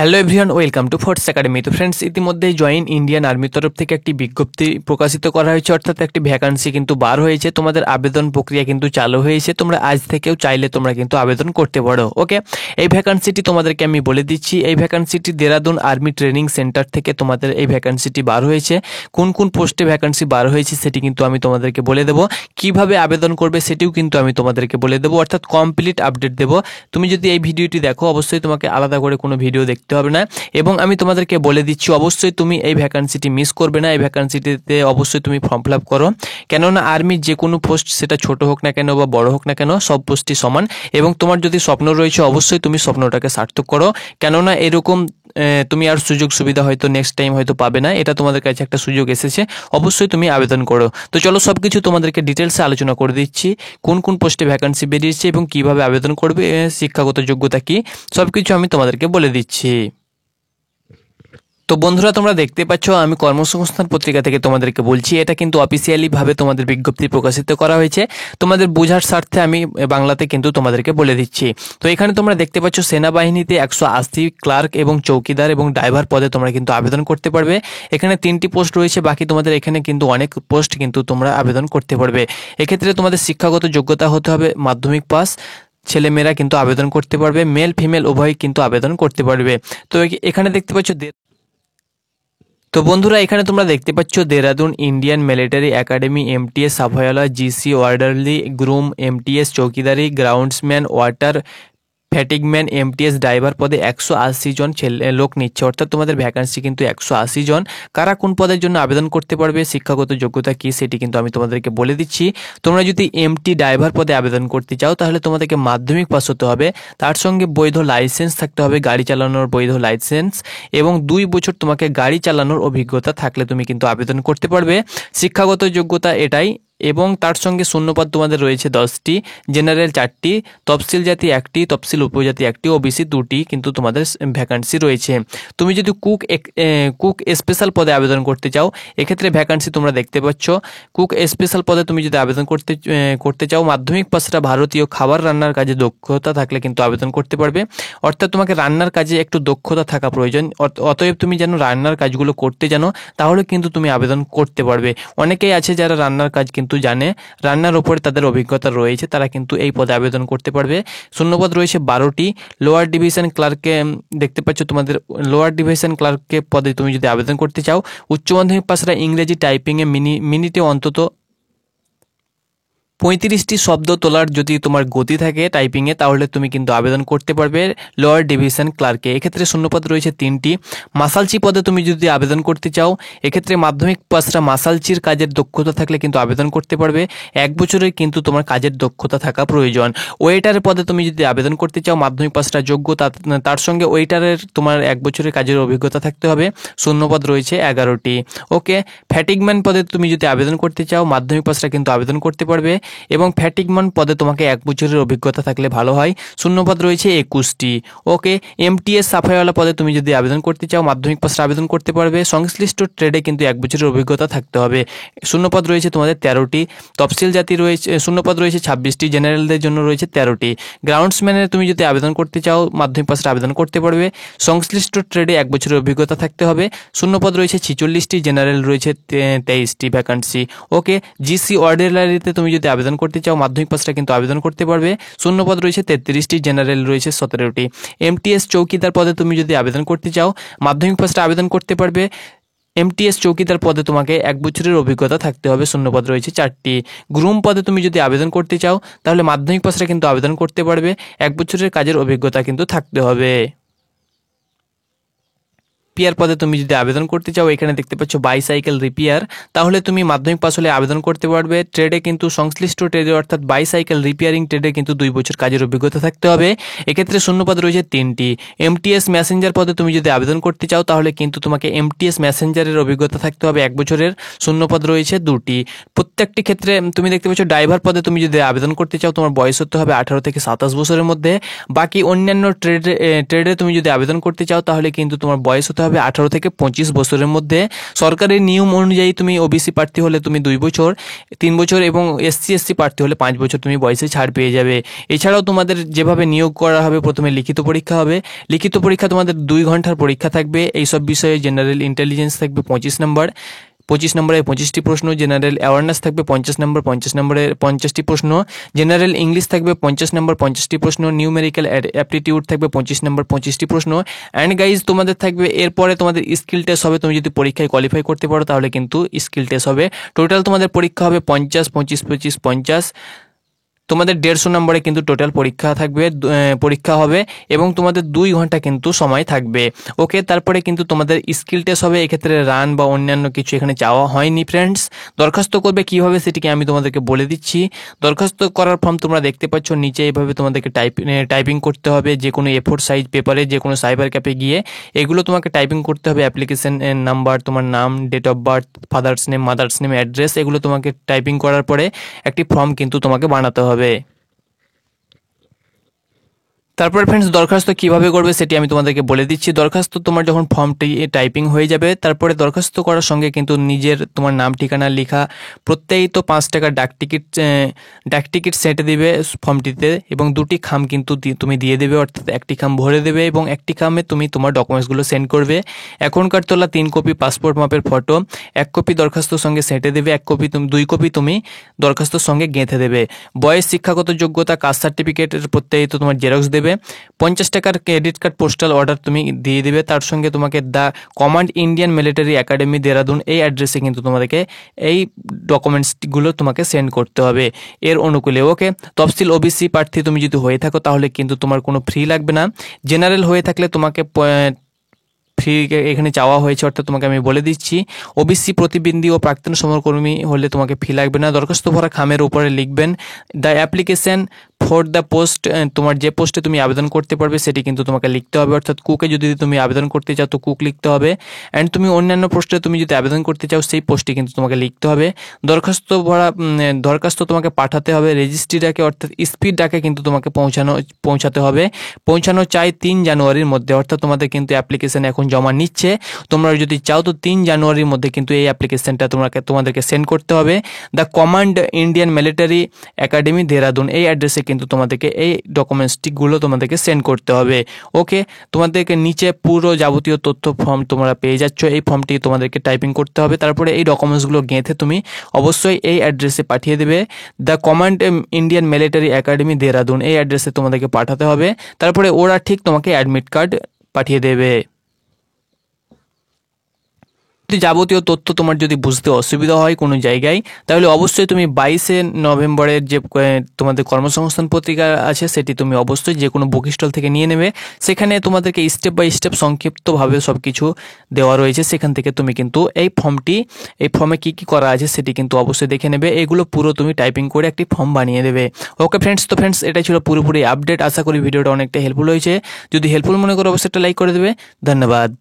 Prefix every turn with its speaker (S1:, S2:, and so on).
S1: Hello everyone, welcome to force academy. তো friends, ইতিমধ্যে join Indian আর্মির তরফ থেকে একটি বিজ্ঞপ্তি প্রকাশিত করা হয়েছে, অর্থাৎ একটি ভ্যাকান্সি কিন্তু বার হয়েছে। তোমাদের আবেদন প্রক্রিয়া কিন্তু চালু হয়েছে। তোমরা আজ থেকেও চাইলে তোমরা কিন্তু আবেদন করতে পারো। ওকে, এই ভ্যাকান্সিটি তোমাদেরকে আমি বলে দিচ্ছি। এই ভ্যাকান্সিটি দেরাদুন আর্মি ট্রেনিং সেন্টার থেকে তোমাদের এই ভ্যাকান্সিটি বার হয়েছে। কোন কোন পোস্টে ভ্যাকান্সি বার হয়েছে সেটি কিন্তু আমি তোমাদেরকে বলে দেবো। কিভাবে আবেদন করবে সেটিও কিন্তু আমি তোমাদেরকে বলে দেবো, অর্থাৎ কমপ্লিট আপডেট দেবো। তুমি যদি এই ভিডিওটি দেখো, অবশ্যই তোমাকে আলাদা করে কোনো ভিডিও দেখতে হবে না। এবং আমি তোমাদেরকে বলে দিচ্ছি, অবশ্যই তুমি এই ভ্যাকান্সিটি মিস করবে না। এই ভ্যাকান্সিটিতে অবশ্যই তুমি ফর্ম ফিল আপ করো, কেননা আর্মির যে কোনো পোস্ট, সেটা ছোট হোক না কেন বা বড় হোক না কেন, সব পোস্টই সমান। এবং তোমার যদি স্বপ্ন রয়েছে, অবশ্যই তুমি স্বপ্নটাকে সার্থক করো, কেননা এরকম তুমি আর সুযোগ সুবিধা হয়তো নেক্সট টাইম হয়তো পাবে না। এটা তোমাদের কাছে একটা সুযোগ এসেছে, অবশ্যই তুমি আবেদন করো। তো চলো সব কিছু তোমাদেরকে ডিটেলসে আলোচনা করে দিচ্ছি। কোন কোন পোস্টে ভ্যাকান্সি বেরিয়েছে এবং কিভাবে আবেদন করবে, শিক্ষাগত যোগ্যতা কি, সব কিছু আমি তোমাদেরকে বলে দিচ্ছি। তো বন্ধুরা, তোমরা দেখতে পাচ্ছ আমি কর্মসংস্থান পত্রিকা থেকে তোমাদেরকে বলছি। এটা কিন্তু অফিসিয়ালি ভাবে তোমাদের বিজ্ঞপ্তি প্রকাশিত করা হয়েছে। তোমাদের বোঝার স্বার্থে আমি বাংলাতে কিন্তু তোমাদেরকে বলে দিচ্ছি। তো এখানে তোমরা দেখতে পাচ্ছ সেনাবাহিনীতে 180 ক্লার্ক এবং চৌকিদার এবং ড্রাইভার পদে তোমরা কিন্তু আবেদন করতে পারবে। এখানে 3টি পোস্ট রয়েছে, বাকি তোমাদের এখানে কিন্তু অনেক পোস্ট কিন্তু তোমরা আবেদন করতে পারবে। এক্ষেত্রে তোমাদের শিক্ষাগত যোগ্যতা হতে হবে মাধ্যমিক পাস। ছেলেমেয়েরা কিন্তু আবেদন করতে পারবে, মেল ফিমেল উভয় কিন্তু আবেদন করতে পারবে। তো এখানে দেখতে পাচ্ছ তো বন্ধুরা, এখানে তোমরা দেখতে পাচ্ছ Dehradun Indian military academy, MTS সাফায়ালা, জিসি অর্ডারলি, গ্রুম, এমটিএস চৌকিদারি, groundsman, water fatigueman, MTS driver পদে 180 জন লোক নিচ্ছে, অর্থাৎ তোমাদের ভ্যাকান্সি কিন্তু 180 জন। কারা কোন পদের জন্য আবেদন করতে পারবে, শিক্ষাগত যোগ্যতা কি, সেটি কিন্তু আমি তোমাদেরকে বলে দিচ্ছি। তোমরা যদি এমটি ড্রাইভার পদে আবেদন করতে চাও, তাহলে তোমাদেরকে মাধ্যমিক পাস হতে হবে, তার সঙ্গে বৈধ লাইসেন্স থাকতে হবে, গাড়ি চালানোর বৈধ লাইসেন্স, এবং 2 বছর তোমাকে গাড়ি চালানোর অভিজ্ঞতা থাকলে তুমি কিন্তু আবেদন করতে পারবে। শিক্ষাগত যোগ্যতা এটাই। এবং তার সঙ্গে শূন্যপদ তোমাদের রয়েছে 10টি, জেনারেল 4টি, তফসিল জাতি 1টি, তফসিল উপজাতি 1টি, ওবিসি 2টি কিন্তু তোমাদের ভ্যাকান্সি রয়েছে। তুমি যদি কুক স্পেশাল পদে আবেদন করতে চাও, এক্ষেত্রে ভ্যাকান্সি তোমরা দেখতে পাচ্ছ। কুক স্পেশাল পদে তুমি যদি আবেদন করতে চাও, মাধ্যমিক পাশটা ভারতীয় খাবার রান্নার কাজে দক্ষতা থাকলে কিন্তু আবেদন করতে পারবে। অর্থাৎ তোমাকে রান্নার কাজে একটু দক্ষতা থাকা প্রয়োজন। অতএব তুমি যেন রান্নার কাজগুলো করতে জানো, তাহলে কিন্তু তুমি আবেদন করতে পারবে। অনেকেই আছে যারা রান্নার কাজ কিন্তু জানে, রান্নার উপরে তাদের অভিজ্ঞতা রয়েছে, তারা কিন্তু এই পদে আবেদন করতে পারবে। শূন্যপদ রয়েছে 12টি। লোয়ার ডিভিশন ক্লার্কে দেখতে পাচ্ছ, তোমাদের লোয়ার ডিভিশন ক্লার্কে পদে তুমি যদি আবেদন করতে চাও, উচ্চ মাধ্যমিক পাশরা ইংরেজি টাইপিংয়ে মিনিটে অন্তত 35টি শব্দ তোলার যদি তোমার গতি থাকে টাইপিংয়ে, তাহলে তুমি কিন্তু আবেদন করতে পারবে লোয়ার ডিভিশন ক্লার্কে। এক্ষেত্রে শূন্যপদ রয়েছে 3টি। মাসালচি পদে তুমি যদি আবেদন করতে চাও, এক্ষেত্রে মাধ্যমিক পাশরা মাসালচির কাজের দক্ষতা থাকলে কিন্তু আবেদন করতে পারবে। 1 বছরের কিন্তু তোমার কাজের দক্ষতা থাকা প্রয়োজন। ওয়েটারের পদে তুমি যদি আবেদন করতে চাও, মাধ্যমিক পাশরা যোগ্যতা, তার সঙ্গে ওয়েটারের তোমার 1 বছরের কাজের অভিজ্ঞতা থাকতে হবে। শূন্যপদ রয়েছে 11টি। ওকে, ফ্যাটিগম্যান পদে তুমি যদি আবেদন করতে চাও, মাধ্যমিক পাশরা কিন্তু আবেদন করতে পারবে, এবং ফ্যাটিগম্যান পদে তোমাকে 1 বছরের অভিজ্ঞতা থাকলে ভালো হয়। শূন্যপদ রয়েছে 21টি। ওকে, এমটিএস সাফাইওয়ালা পদে তুমি যদি আবেদন করতে চাও, মাধ্যমিক পাশে আবেদন করতে পারবে। সংশ্লিষ্ট ট্রেডে কিন্তু 1 বছরের অভিজ্ঞতা থাকতে হবে। শূন্যপদ রয়েছে তোমাদের 13টি। তফসিল জাতি রয়েছে, শূন্যপদ রয়েছে 26টি, জেনারেলদের জন্য রয়েছে 13টি। গ্রাউন্ডসম্যানের তুমি যদি আবেদন করতে চাও, মাধ্যমিক পাশে আবেদন করতে পারবে। সংশ্লিষ্ট ট্রেডে 1 বছরের অভিজ্ঞতা থাকতে হবে। শূন্যপদ রয়েছে 46টি, জেনারেল রয়েছে 23টি ভ্যাকান্সি। ওকে, জিসি অর্ডিনারিতে তুমি যদি আবেদন করতে চাও, মাধ্যমিক পাশটা কিন্তু আবেদন করতে পারবে। শূন্যপদ রয়েছে 33টি, জেনারেল রয়েছে 17টি। এমটিএস চৌকিদার পদে তুমি যদি আবেদন করতে চাও, মাধ্যমিক পাশটা আবেদন করতে পারবে। এমটিএস চৌকিদার পদে তোমাকে 1 বছরের অভিজ্ঞতা থাকতে হবে। শূন্যপদ রয়েছে 4টি। গ্রুম পদে তুমি যদি আবেদন করতে চাও, তাহলে মাধ্যমিক পাশটা কিন্তু আবেদন করতে পারবে। 1 বছরের কাজের অভিজ্ঞতা কিন্তু থাকতে হবে। রিপেয়ার পদে তুমি যদি আবেদন করতে চাও, এখানে দেখতে পাচ্ছ বাইসাইকেল রিপেয়ার, তাহলে তুমি মাধ্যমিক পাস হলে আবেদন করতে পারবে। ট্রেডে কিন্তু সংশ্লিষ্ট ট্রেডে অর্থাৎ বাইসাইকেল রিপেয়ারিং ট্রেডে কিন্তু 2 বছর কাজের অভিজ্ঞতা থাকতে হবে। এক্ষেত্রে শূন্যপদ রয়েছে 3টি। এমটিএস মেসেঞ্জার পদে তুমি যদি আবেদন করতে চাও, তাহলে কিন্তু তোমাকে এমটিএস মেসেঞ্জারের অভিজ্ঞতা থাকতে হবে 1 বছরের। শূন্যপদ রয়েছে 2টি। প্রত্যেকটি ক্ষেত্রে তুমি দেখতে পাচ্ছ ড্রাইভার পদে তুমি যদি আবেদন করতে চাও, তোমার বয়স হতে হবে 18 থেকে 27 বছরের মধ্যে। বাকি অন্যান্য ট্রেডে তুমি যদি আবেদন করতে চাও, তাহলে কিন্তু তোমার বয়স হতে হবে 18 থেকে 25 বছরের মধ্যে। সরকারের নিয়ম অনুযায়ী তুমি ওবিসি প্রার্থী হলে তুমি 2 বছর, 3 বছর এবং SC/SC প্রার্থী হলে 5 বছর তুমি বয়সে ছাড় পেয়ে যাবে। এছাড়াও তোমাদের যেভাবে নিয়োগ করা হবে, প্রথমে লিখিত পরীক্ষা হবে। লিখিত পরীক্ষা তোমাদের 2 ঘন্টার পরীক্ষা থাকবে। এইসব বিষয়ে জেনারেল ইন্টেলিজেন্স থাকবে 25 নম্বর, 25 নম্বরে 25টি প্রশ্ন, জেনারেল অ্যাওয়ারনেস থাকবে 50 নম্বর, 50 নম্বরে 50টি প্রশ্ন, জেনারেল ইংলিশ থাকবে 50 নম্বর, 50টি প্রশ্ন, নিউমেরিক্যাল অ্যাপটিটিউড থাকবে 25 নম্বর, 25টি প্রশ্ন। অ্যান্ড গাইজ তোমাদের থাকবে এরপরে তোমাদের স্কিল টেস্ট হবে। তুমি যদি পরীক্ষায় কোয়ালিফাই করতে পারো তাহলে কিন্তু স্কিল টেস্ট হবে। টোটাল তোমাদের পরীক্ষা হবে 50, 25, 25, 50। তোমাদের 150 নম্বরে কিন্তু টোটাল পরীক্ষা হবে এবং তোমাদের 2 ঘন্টা কিন্তু সময় থাকবে। ওকে, তারপরে কিন্তু তোমাদের স্কিল টেস্ট হবে। এক্ষেত্রে রান বা অন্যান্য কিছু এখানে চাওয়া হয়নি ফ্রেন্ডস। দরখাস্ত করবে কিভাবে সেটিকে আমি তোমাদেরকে বলে দিচ্ছি। দরখাস্ত করার ফর্ম তোমরা দেখতে পাচ্ছ নিচে, এইভাবে তোমাদেরকে টাইপিং করতে হবে। যে কোনো A4 সাইজ পেপারে, যে কোনো সাইবার ক্যাফে গিয়ে এগুলো তোমাকে টাইপিং করতে হবে। অ্যাপ্লিকেশন নাম্বার, তোমার নাম, date of birth, father's name, mother's name, address, এগুলো তোমাকে টাইপিং করার পরে একটি ফর্ম কিন্তু তোমাকে বানাতে হবে। তারপর ফ্রেন্ডস দরখাস্ত কিভাবে করবে সেটি আমি তোমাদেরকে বলে দিচ্ছি। দরখাস্ত তোমার যখন ফর্মটি টাইপিং হয়ে যাবে, তারপরে দরখাস্ত করার সঙ্গে কিন্তু নিজের তোমার নাম ঠিকানা লেখা, প্রত্যেকই তো 5 টাকার ডাক টিকিট সেটে দিবে ফর্মটিতে এবং 2টি খাম কিন্তু তুমি দিয়ে দেবে, অর্থাৎ একটি খাম ভরে দেবে এবং একটি খামে তুমি তোমার ডকুমেন্টসগুলো সেন্ড করবে। এখনকার তোলা 3 কপি পাসপোর্ট মাপের ফটো, 1 কপি দরখাস্তর সঙ্গে সেটে দেবে, 2 কপি তুমি দরখাস্তর সঙ্গে গেঁথে দেবে। বয়স, শিক্ষাগত যোগ্যতা, কাস্ট সার্টিফিকেটের প্রত্যেকই তো তোমার জেরক্স দেবে। 50 টাকার ক্রেডিট কার্ড পোস্টাল অর্ডার তুমি দিয়ে দেবে। তার সঙ্গে তোমাকে the command Indian military academy Dehradun এই অ্যাড্রেসে কিন্তু তোমাদেরকে এই ডকুমেন্টসগুলো তোমাকে সেন্ড করতে হবে এর অনুকূলে। ওকে, তফসিল ওবিসি প্রার্থী তুমি যদি হয়ে থাকো তাহলে কিন্তু তোমার কোনো ফি লাগবে না। জেনারেল হয়ে থাকলে তোমাকে ফি এখানে চাওয়া হয়েছে, অর্থাৎ তোমাকে আমি বলে দিচ্ছি। ওবিসি প্রতিবন্ধী ও প্রাক্তন সমরকর্মী হলে তোমাকে ফি লাগবে না। দরখাস্ত ভরা খামের উপরে লিখবেন the application for the post, তোমার যে পোস্টে তুমি আবেদন করতে পারবে সেটি কিন্তু তোমাকে লিখতে হবে, অর্থাৎ কুকে যদি তুমি আবেদন করতে চাও তো কুক লিখতে হবে। অ্যান্ড তুমি অন্যান্য পোস্টে তুমি যদি আবেদন করতে চাও সেই পোস্টে কিন্তু তোমাকে লিখতে হবে। দরখাস্ত তোমাকে পাঠাতে হবে রেজিস্ট্রি ডাকে, অর্থাৎ স্পিড ডাকে কিন্তু তোমাকে পৌঁছাতে হবে। পৌঁছানো চাই 3 জানুয়ারির মধ্যে, অর্থাৎ তোমাদের কিন্তু অ্যাপ্লিকেশন এখন জমা নিচ্ছে। তোমরা যদি চাও তো 3 জানুয়ারির মধ্যে কিন্তু এই অ্যাপ্লিকেশনটা তোমাদেরকে সেন্ড করতে হবে। The command Indian military academy Dehradun এই অ্যাড্রেসে কিন্তু তোমাদেরকে এই ডকুমেন্টসগুলো তোমাদেরকে সেন্ড করতে হবে। ওকে, তোমাদেরকে নিচে পুরো যাবতীয় তথ্য ফর্ম তোমরা পেয়ে যাচ্ছ। এই ফর্মটি তোমাদেরকে টাইপিং করতে হবে। তারপরে এই ডকুমেন্টসগুলো গেঁথে তুমি অবশ্যই এই অ্যাড্রেসে পাঠিয়ে দেবে। The command Indian military academy Dehradun এই অ্যাড্রেসে তোমাদেরকে পাঠাতে হবে। তারপরে ওরা ঠিক তোমাকে অ্যাডমিট কার্ড পাঠিয়ে দেবে। যাবতীয় তথ্য তোমার যদি বুঝতে অসুবিধা হয় কোনো জায়গায়, তাহলে অবশ্যই তুমি 22শে নভেম্বরের যে তোমাদের কর্মসংস্থান পত্রিকা আছে সেটি তুমি অবশ্যই যে কোনো বুক স্টল থেকে নিয়ে নেবে। সেখানে তোমাদেরকে স্টেপ বাই স্টেপ সংক্ষিপ্তভাবে সব কিছু দেওয়া রয়েছে। সেখান থেকে তুমি কিন্তু এই ফর্মে কি কি করা আছে সেটি কিন্তু অবশ্যই দেখে নেবে। এগুলো পুরো তুমি টাইপিং করে একটি ফর্ম বানিয়ে দেবে। ওকে ফ্রেন্ডস, তো ফ্রেন্ডস এটাই ছিল পুরোপুরি আপডেট। আশা করি ভিডিওটা অনেকটা হেল্পফুল হয়েছে। যদি হেল্পফুল মনে করো অবশ্যই একটা লাইক করে দেবে। ধন্যবাদ।